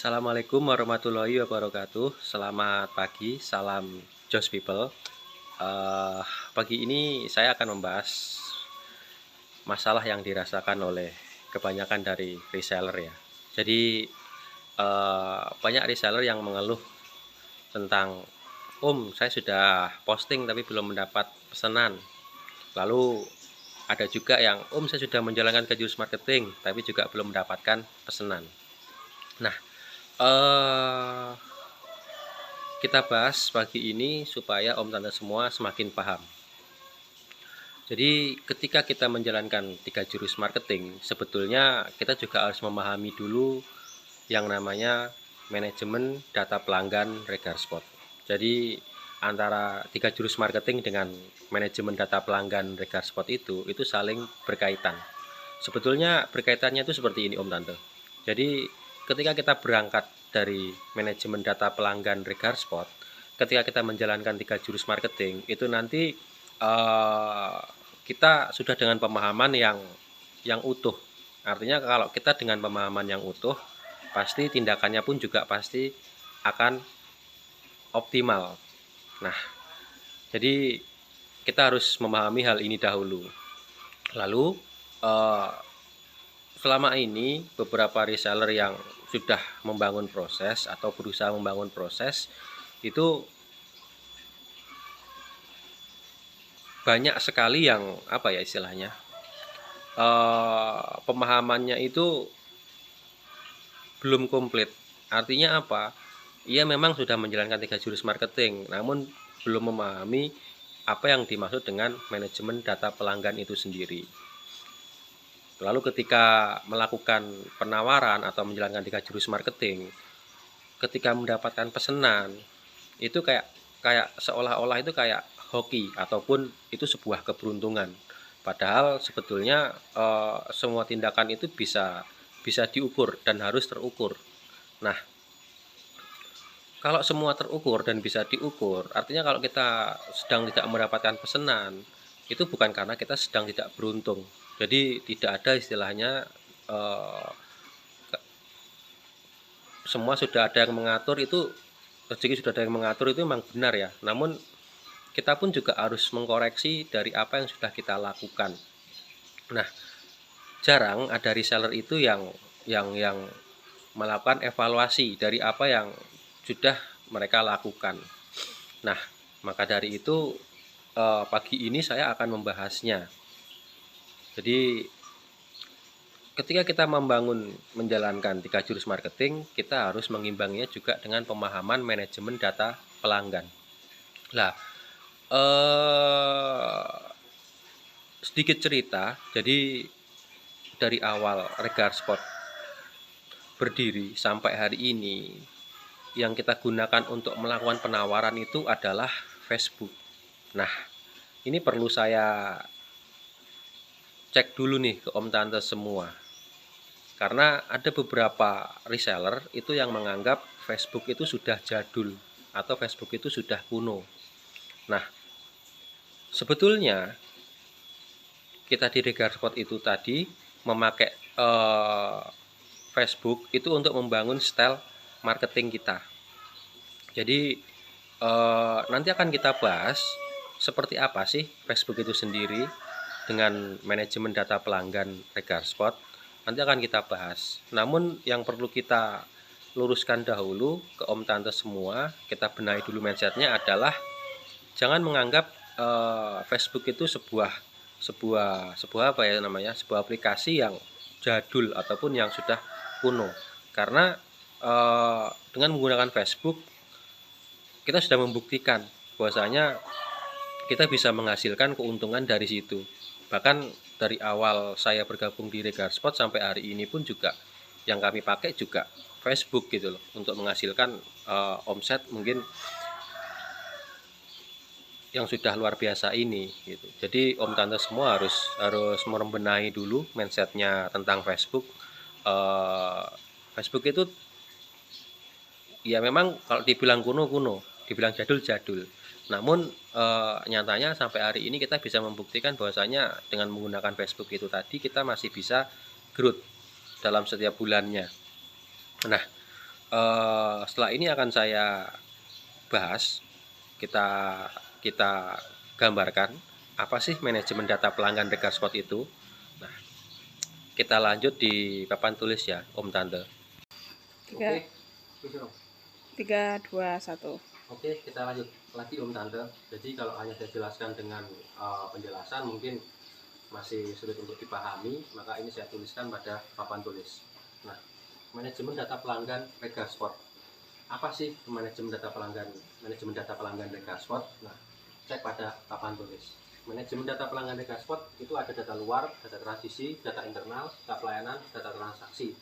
Assalamualaikum warahmatullahi wabarakatuh. Selamat pagi, salam Jos People. Eh, Pagi ini saya akan membahas masalah yang dirasakan oleh kebanyakan dari reseller ya. Jadi banyak reseller yang mengeluh tentang saya sudah posting tapi belum mendapat pesanan. Lalu ada juga yang saya sudah menjalankan ke jurus marketing tapi juga belum mendapatkan pesanan. Nah, eh kita bahas pagi ini supaya Om Tante semua semakin paham. Jadi ketika kita menjalankan 3 jurus marketing, sebetulnya kita juga harus memahami dulu yang namanya manajemen data pelanggan Regar Spot. Jadi antara 3 jurus marketing dengan manajemen data pelanggan Regar Spot itu saling berkaitan. Sebetulnya berkaitannya itu seperti ini Om Tante. Jadi ketika kita berangkat dari manajemen data pelanggan Regar Spot, ketika kita menjalankan 3 jurus marketing, itu nanti kita sudah dengan pemahaman yang utuh. Artinya kalau kita dengan pemahaman yang utuh, pasti tindakannya pun juga pasti akan optimal. Nah, jadi kita harus memahami hal ini dahulu. Lalu selama ini beberapa reseller yang sudah membangun proses atau berusaha membangun proses itu banyak sekali yang istilahnya pemahamannya itu belum komplit. Artinya apa? Ia memang sudah menjalankan 3 jurus marketing, namun belum memahami apa yang dimaksud dengan manajemen data pelanggan itu sendiri. Lalu ketika melakukan penawaran atau menjalankan 3 jurus marketing, ketika mendapatkan pesanan, itu kayak seolah-olah itu kayak hoki ataupun itu sebuah keberuntungan. Padahal sebetulnya semua tindakan itu bisa diukur dan harus terukur. Nah, kalau semua terukur dan bisa diukur, artinya kalau kita sedang tidak mendapatkan pesanan, itu bukan karena kita sedang tidak beruntung. Jadi tidak ada istilahnya semua sudah ada yang mengatur, itu rezeki sudah ada yang mengatur, itu memang benar ya. Namun kita pun juga harus mengkoreksi dari apa yang sudah kita lakukan. Nah, jarang ada reseller itu yang melakukan evaluasi dari apa yang sudah mereka lakukan. Nah, maka dari itu pagi ini saya akan membahasnya. Jadi ketika kita menjalankan 3 jurus marketing, kita harus mengimbanginya juga dengan pemahaman manajemen data pelanggan. Nah, sedikit cerita, jadi dari awal Regar Spot berdiri sampai hari ini, yang kita gunakan untuk melakukan penawaran itu adalah Facebook. Nah, ini perlu saya cek dulu nih ke Om Tante semua. Karena ada beberapa reseller itu yang menganggap Facebook itu sudah jadul atau Facebook itu sudah kuno. Nah, sebetulnya kita di Regar Spot itu tadi memakai Facebook itu untuk membangun style marketing kita. Jadi nanti akan kita bahas seperti apa sih Facebook itu sendiri dengan manajemen data pelanggan Regar Spot. Nanti akan kita bahas. Namun yang perlu kita luruskan dahulu ke Om Tante semua, kita benahi dulu mindsetnya adalah jangan menganggap Facebook itu sebuah aplikasi yang jadul ataupun yang sudah kuno. Karena dengan menggunakan Facebook kita sudah membuktikan bahwasanya kita bisa menghasilkan keuntungan dari situ. Bahkan dari awal saya bergabung di Regar Spot sampai hari ini pun juga yang kami pakai juga Facebook gitu loh, untuk menghasilkan omset mungkin yang sudah luar biasa ini gitu. Jadi Om Tante semua harus membenahi dulu mindsetnya tentang Facebook. Facebook itu ya memang kalau dibilang kuno, dibilang jadul. Namun nyatanya sampai hari ini kita bisa membuktikan bahwasanya dengan menggunakan Facebook itu tadi kita masih bisa growth dalam setiap bulannya. Nah, Setelah ini akan saya bahas, kita kita gambarkan apa sih manajemen data pelanggan Regarspot itu. Nah, kita lanjut di papan tulis ya, Om Tante. Oke, 3, 2, 1. Oke, kita lanjut lagi Om Tante. Jadi kalau hanya saya jelaskan dengan penjelasan mungkin masih sulit untuk dipahami, maka ini saya tuliskan pada papan tulis. Nah, manajemen data pelanggan Regarspot. Apa sih manajemen data pelanggan Regarspot? Nah, cek pada papan tulis. Manajemen data pelanggan Regarspot itu ada data luar, data transisi, data internal, data pelayanan, data transaksi.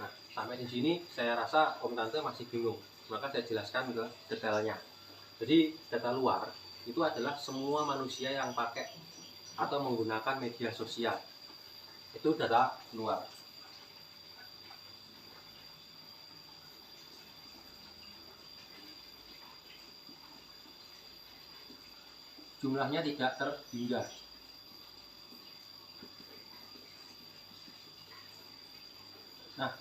Nah, sampai di sini saya rasa Om Tante masih bingung, maka saya jelaskan ke detailnya. Jadi data luar itu adalah semua manusia yang pakai atau menggunakan media sosial. Itu data luar. Jumlahnya tidak terhingga. Nah,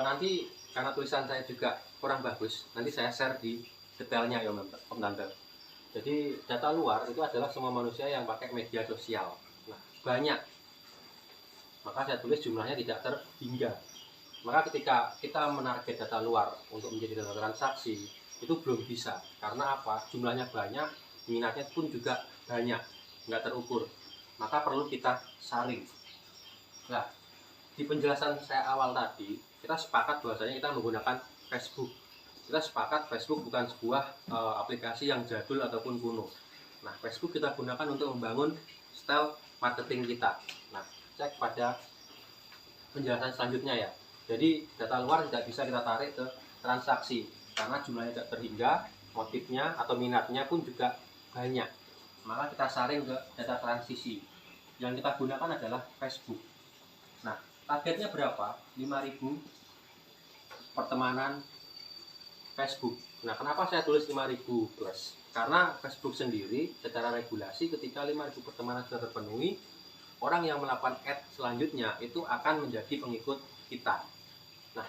nanti karena tulisan saya juga kurang bagus, nanti saya share di detailnya ya Om Tante. Jadi data luar itu adalah semua manusia yang pakai media sosial. Nah, banyak. Maka saya tulis jumlahnya tidak terhingga. Maka ketika kita menarget data luar untuk menjadi data transaksi, itu belum bisa. Karena apa? Jumlahnya banyak, minatnya pun juga banyak, nggak terukur. Maka perlu kita saring. Nah, di penjelasan saya awal tadi, kita sepakat bahwasanya kita menggunakan Facebook. Kita sepakat Facebook bukan sebuah aplikasi yang jadul ataupun kuno. Nah, Facebook kita gunakan untuk membangun style marketing kita. Nah, cek pada penjelasan selanjutnya ya. Jadi data luar tidak bisa kita tarik ke transaksi karena jumlahnya tidak terhingga, motifnya atau minatnya pun juga banyak. Maka kita saring ke data transisi. Yang kita gunakan adalah Facebook. Nah, targetnya berapa? 5.000 pertemanan Facebook. Nah, kenapa saya tulis 5.000 plus? Karena Facebook sendiri secara regulasi ketika 5.000 pertemanan sudah terpenuhi, orang yang melakukan add selanjutnya itu akan menjadi pengikut kita. Nah,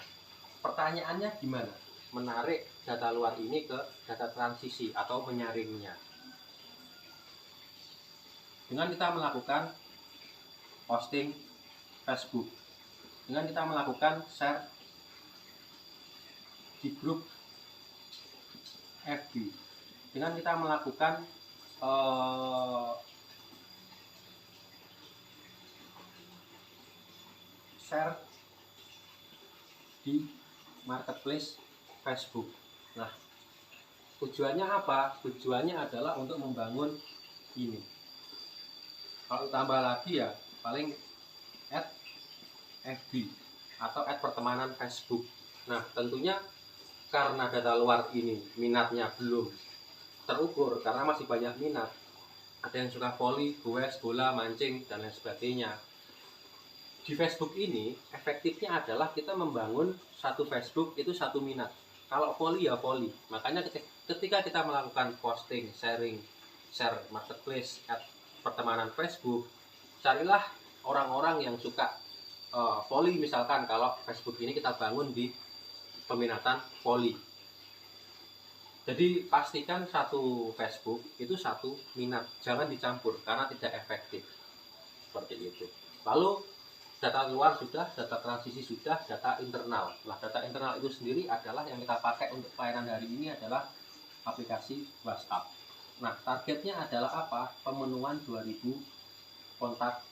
pertanyaannya gimana? Menarik data luar ini ke data transisi atau menyaringnya. Dengan kita melakukan posting Facebook, dengan kita melakukan share di grup FB, dengan kita melakukan share di marketplace Facebook. Nah, tujuannya apa? Tujuannya adalah untuk membangun ini. Kalau tambah lagi ya paling add FB atau add pertemanan Facebook. Nah, tentunya karena data luar ini minatnya belum terukur karena masih banyak minat. Ada yang suka voli, goes, bola, mancing dan lain sebagainya. Di Facebook ini efektifnya adalah kita membangun satu Facebook itu satu minat. Kalau voli ya voli. Makanya ketika kita melakukan posting, share marketplace, add pertemanan Facebook, carilah orang-orang yang suka voli misalkan. Kalau Facebook ini kita bangun di peminatan voli. Jadi pastikan satu Facebook itu satu minat, jangan dicampur karena tidak efektif. Seperti itu. Lalu data luar sudah, data transisi sudah, data internal. Nah, data internal itu sendiri adalah yang kita pakai untuk pelayanan hari ini adalah aplikasi WhatsApp. Nah, targetnya adalah apa? Pemenuhan 2.000 kontak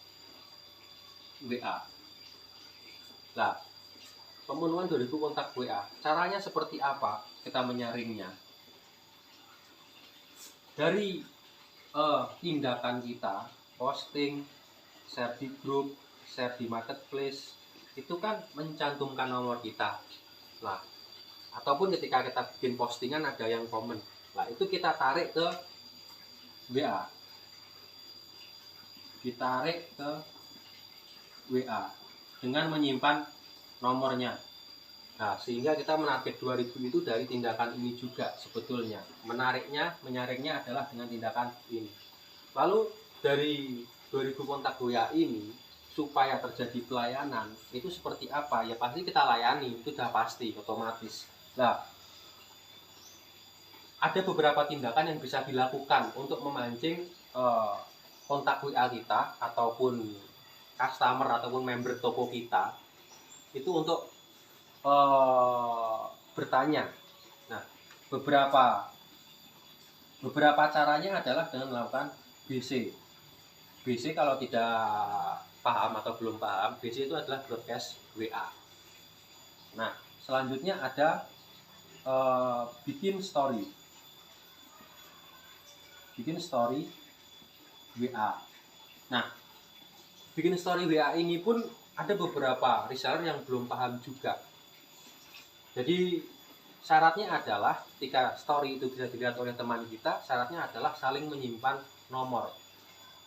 WA. Nah, pemenuhan 2.000 kontak WA. Caranya seperti apa kita menyaringnya? Dari tindakan kita, posting, share di grup, share di marketplace, itu kan mencantumkan nomor kita. Nah, ataupun ketika kita bikin postingan ada yang komen. Nah, itu kita tarik ke WA. Ditarik ke WA dengan menyimpan nomornya. Nah, sehingga kita menarget 2.000 itu dari tindakan ini juga sebetulnya. Menyaringnya adalah dengan tindakan ini. Lalu dari 2.000 kontak WA ini supaya terjadi pelayanan itu seperti apa, ya pasti kita layani, itu sudah pasti otomatis. Nah, ada beberapa tindakan yang bisa dilakukan untuk memancing kontak WA kita ataupun customer ataupun member toko kita itu untuk bertanya. Nah, beberapa caranya adalah dengan melakukan BC. BC kalau tidak paham atau belum paham, BC itu adalah broadcast WA. Nah, selanjutnya ada bikin story WA. Nah, bikin story WA ini pun ada beberapa reseller yang belum paham juga. Jadi syaratnya adalah ketika story itu bisa dilihat oleh teman kita, syaratnya adalah saling menyimpan nomor.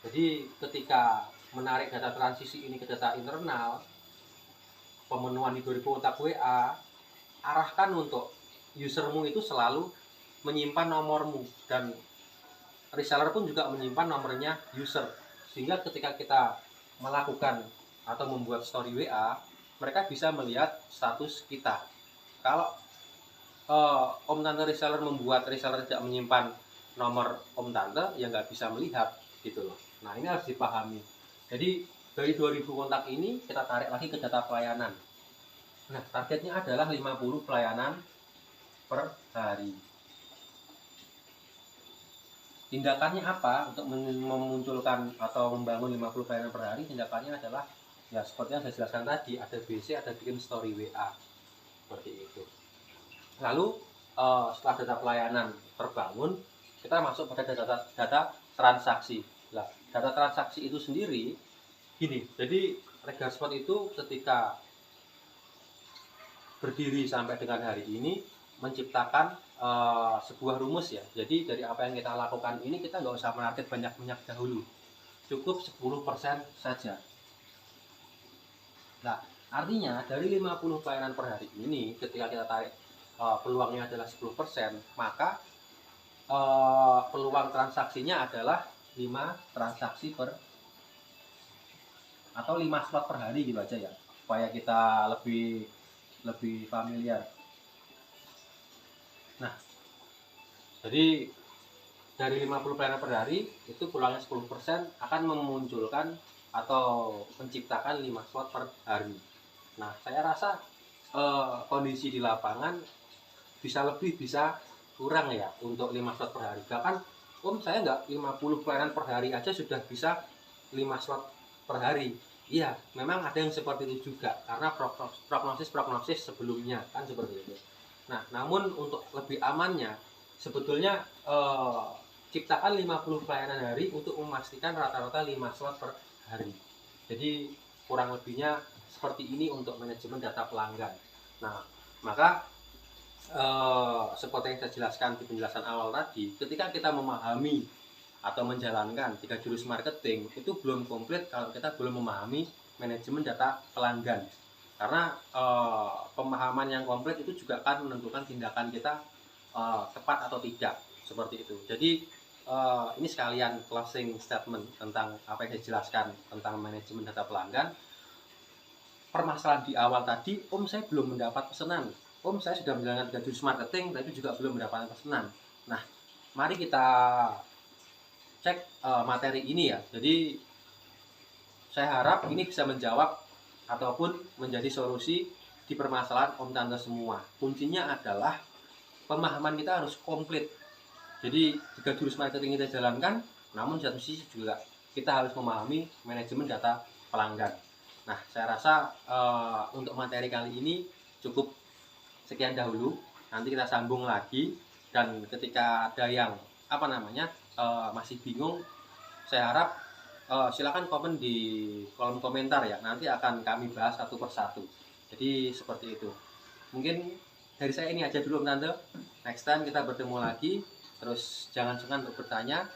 Jadi ketika menarik data transisi ini ke data internal, pemenuhan di 2000 kontak WA, arahkan untuk usermu itu selalu menyimpan nomormu, dan reseller pun juga menyimpan nomornya user, sehingga ketika kita melakukan atau membuat story WA, mereka bisa melihat status kita. Kalau om tante reseller membuat reseller tidak menyimpan nomor om tante, ya nggak bisa melihat gitu loh. Nah, ini harus dipahami. Jadi dari 2000 kontak ini kita tarik lagi ke data pelayanan. Nah, targetnya adalah 50 pelayanan per hari. Tindakannya apa untuk memunculkan atau membangun 50 pelayanan per hari? Tindakannya adalah ya seperti yang saya jelaskan tadi, ada BC, ada bikin story WA, seperti itu. Lalu setelah data pelayanan terbangun, kita masuk pada data transaksi. Nah, data transaksi itu sendiri gini, jadi Regarspot itu ketika berdiri sampai dengan hari ini menciptakan sebuah rumus ya. Jadi dari apa yang kita lakukan ini, kita nggak usah menarget banyak-banyak dahulu, cukup 10% saja. Nah, artinya dari 50 pelayanan per hari ini, ketika kita tarik peluangnya adalah 10%, maka peluang transaksinya adalah 5 transaksi per, atau 5 slot per hari gitu aja ya, supaya kita lebih familiar. Nah, jadi dari 50 pelayanan per hari itu peluangnya 10% akan memunculkan atau menciptakan 5 slot per hari. Nah, saya rasa kondisi di lapangan bisa lebih bisa kurang ya untuk 5 slot per hari. Bahkan saya nggak 50 pelayanan per hari aja sudah bisa 5 slot per hari. Iya, memang ada yang seperti itu juga karena prognosis sebelumnya kan seperti itu. Nah, namun untuk lebih amannya sebetulnya ciptakan 50 pelayanan hari untuk memastikan rata-rata 5 slot per hari. Jadi kurang lebihnya seperti ini untuk manajemen data pelanggan. Nah, maka seperti yang saya jelaskan di penjelasan awal tadi, ketika kita memahami atau menjalankan 3 jurus marketing, itu belum komplit kalau kita belum memahami manajemen data pelanggan. Karena pemahaman yang komplit itu juga akan menentukan tindakan kita tepat atau tidak, seperti itu. Jadi ini sekalian closing statement tentang apa yang saya jelaskan tentang manajemen data pelanggan. Permasalahan di awal tadi, saya belum mendapat pesanan, saya sudah menjalankan 3 jurus marketing tapi juga belum mendapatkan pesanan. Nah, mari kita cek materi ini ya. Jadi saya harap ini bisa menjawab ataupun menjadi solusi di permasalahan om tante semua. Kuncinya adalah pemahaman kita harus komplit. Jadi 3 jurus marketing kita jalankan, namun satu sisi juga kita harus memahami manajemen data pelanggan. Nah, saya rasa untuk materi kali ini cukup sekian dahulu. Nanti kita sambung lagi, dan ketika ada yang masih bingung, saya harap silakan komen di kolom komentar ya. Nanti akan kami bahas satu persatu. Jadi seperti itu. Mungkin dari saya ini aja dulu, Tante. Next time kita bertemu lagi. Terus jangan sungkan untuk bertanya.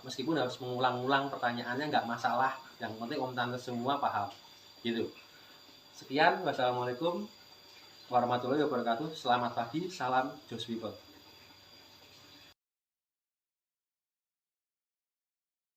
Meskipun harus mengulang-ulang pertanyaannya nggak masalah. Yang penting om tante semua paham. Gitu. Sekian. Wassalamualaikum warahmatullahi wabarakatuh. Selamat pagi. Salam Joss People.